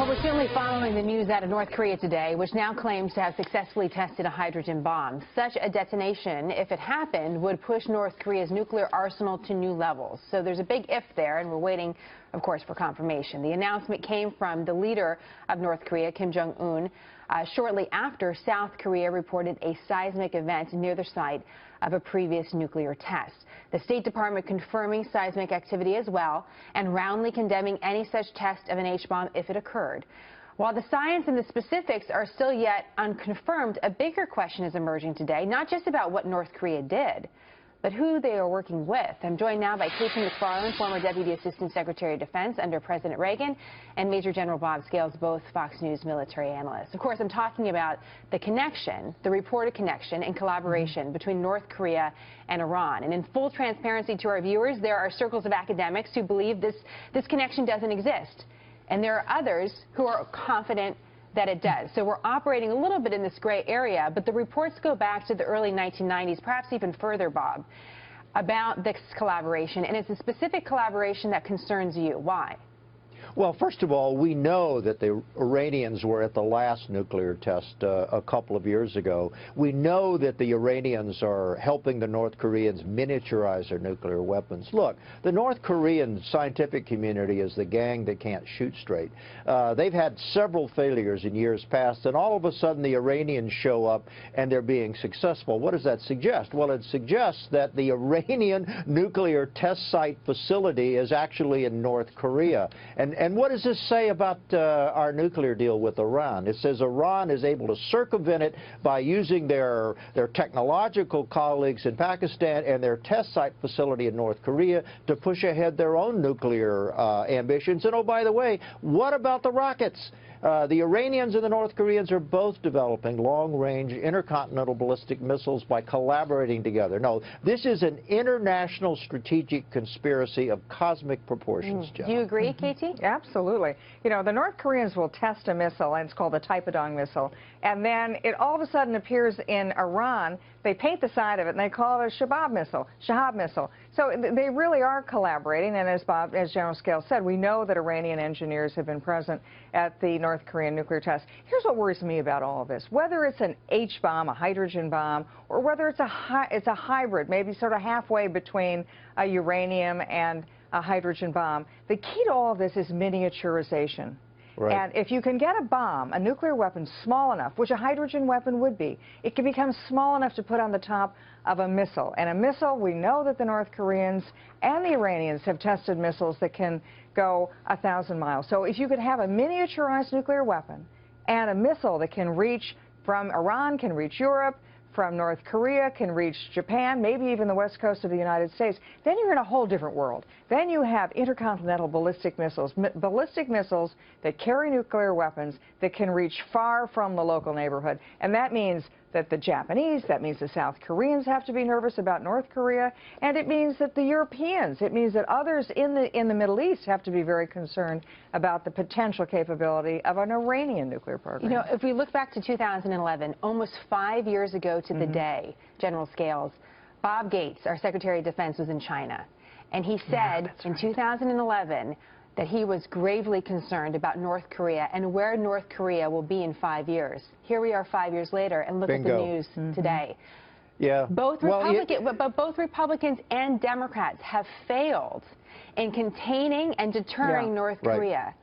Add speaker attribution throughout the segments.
Speaker 1: Well, we're certainly following the news out of North Korea today, which now claims to have successfully tested a hydrogen bomb. Such a detonation, if it happened, would push North Korea's nuclear arsenal to new levels. So there's a big if there, and we're waiting, of course, for confirmation. The announcement came from the leader of North Korea, Kim Jong-un, shortly after South Korea reported a seismic event near the site of a previous nuclear test. The State Department confirming seismic activity as well and roundly condemning any such test of an H-bomb if it occurred. While the science and the specifics are still yet unconfirmed, a bigger question is emerging today, not just about what North Korea did, but who they are working with. I'm joined now by Katie McFarland, former Deputy Assistant Secretary of Defense under President Reagan, and Major General Bob Scales, both Fox News military analysts. Of course, I'm talking about the connection, the reported connection and collaboration between North Korea and Iran. And in full transparency to our viewers, there are circles of academics who believe this connection doesn't exist. And there are others who are confident that it does. So we're operating a little bit in this gray area, but the reports go back to the early 1990s, perhaps even further, Bob, about this collaboration. And it's a specific collaboration that concerns you. Why?
Speaker 2: Well, first of all, we know that the Iranians were at the last nuclear test a couple of years ago. We know that the Iranians are helping the North Koreans miniaturize their nuclear weapons. Look, the North Korean scientific community is the gang that can't shoot straight. They've had several failures in years past, and all of a sudden the Iranians show up and they're being successful. What does that suggest? Well, it suggests that the Iranian nuclear test site facility is actually in North Korea. And what does this say about our nuclear deal with Iran? It says Iran is able to circumvent it by using their technological colleagues in Pakistan and their test site facility in North Korea to push ahead their own nuclear ambitions. And oh, by the way, what about the rockets? The Iranians and the North Koreans are both developing long-range intercontinental ballistic missiles by collaborating together. No, this is an international strategic conspiracy of cosmic proportions, John.
Speaker 1: Do you agree, Katie?
Speaker 3: Absolutely. You know, the North Koreans will test a missile, and it's called the Taepodong missile, and then it all of a sudden appears in Iran. They paint the side of it, and they call it a Shahab missile. So they really are collaborating, and as General Scales said, we know that Iranian engineers have been present at the North Korean nuclear test. Here's what worries me about all of this. Whether it's an H-bomb, a hydrogen bomb, or whether it's a hybrid, maybe sort of halfway between a uranium and a hydrogen bomb, the key to all of this is miniaturization.
Speaker 2: Right.
Speaker 3: And if you can get a bomb, a nuclear weapon, small enough, which a hydrogen weapon would be, it can become small enough to put on the top of a missile. And a missile, we know that the North Koreans and the Iranians have tested missiles that can go 1,000 miles. So if you could have a miniaturized nuclear weapon and a missile that can reach from Iran, can reach Europe, from North Korea, can reach Japan, maybe even the west coast of the United States, then you're in a whole different world. Then you have intercontinental ballistic missiles that carry nuclear weapons that can reach far from the local neighborhood. And that means that the Japanese, that means the South Koreans have to be nervous about North Korea, and it means that the Europeans, it means that others in the Middle East have to be very concerned about the potential capability of an Iranian nuclear program.
Speaker 1: You know, if we look back to 2011, almost 5 years ago to the day, General Scales, Bob Gates, our Secretary of Defense, was in China. And he said in 2011 that he was gravely concerned about North Korea and where North Korea will be in 5 years. Here we are 5 years later, and look at the news today.
Speaker 2: Yeah.
Speaker 1: Both Republicans and Democrats have failed in containing and deterring North Korea.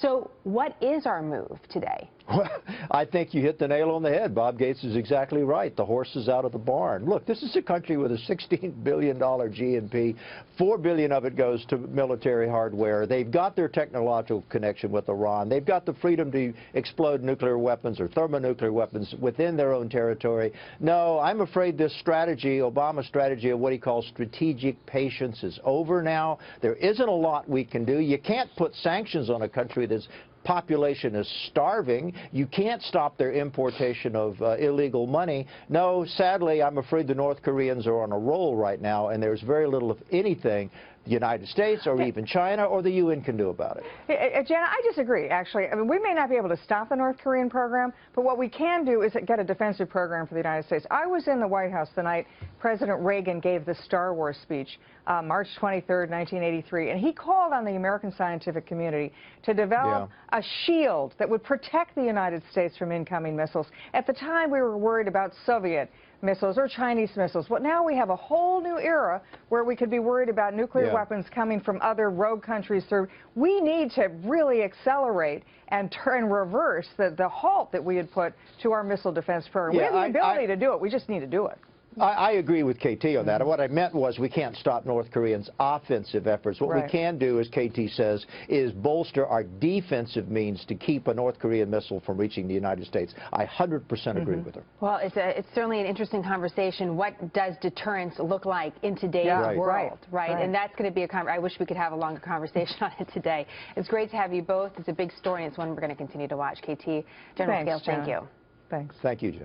Speaker 1: So what is our move today?
Speaker 2: Well, I think you hit the nail on the head. Bob Gates is exactly right. The horse is out of the barn. Look, this is a country with a $16 billion GNP. $4 billion of it goes to military hardware. They've got their technological connection with Iran. They've got the freedom to explode nuclear weapons or thermonuclear weapons within their own territory. No, I'm afraid this strategy, Obama's strategy of what he calls strategic patience, is over now. There isn't a lot we can do. You can't put sanctions on a country that's population is starving. You can't stop their importation of illegal money. No, sadly, I'm afraid the North Koreans are on a roll right now, and there's very little, if anything, the United States or even China or the UN can do about it.
Speaker 3: Jana, I disagree, actually. I mean, we may not be able to stop the North Korean program, but what we can do is get a defensive program for the United States. I was in the White House the night President Reagan gave the Star Wars speech, March 23rd, 1983, and he called on the American scientific community to develop a shield that would protect the United States from incoming missiles. At the time, we were worried about Soviet missiles or Chinese missiles. But now we have a whole new era where we could be worried about nuclear weapons coming from other rogue countries. So we need to really accelerate and reverse the halt that we had put to our missile defense program. We have the ability to do it. We just need to do it.
Speaker 2: I agree with KT on that. What I meant was we can't stop North Koreans' offensive efforts. What we can do, as KT says, is bolster our defensive means to keep a North Korean missile from reaching the United States. I 100% agree with her.
Speaker 1: Well, it's certainly an interesting conversation. What does deterrence look like in today's world, right? And that's going to be a I wish we could have a longer conversation on it today. It's great to have you both. It's a big story, and it's one we're going to continue to watch. KT, General Scales, thank you.
Speaker 3: Thanks.
Speaker 2: Thank you, Jen.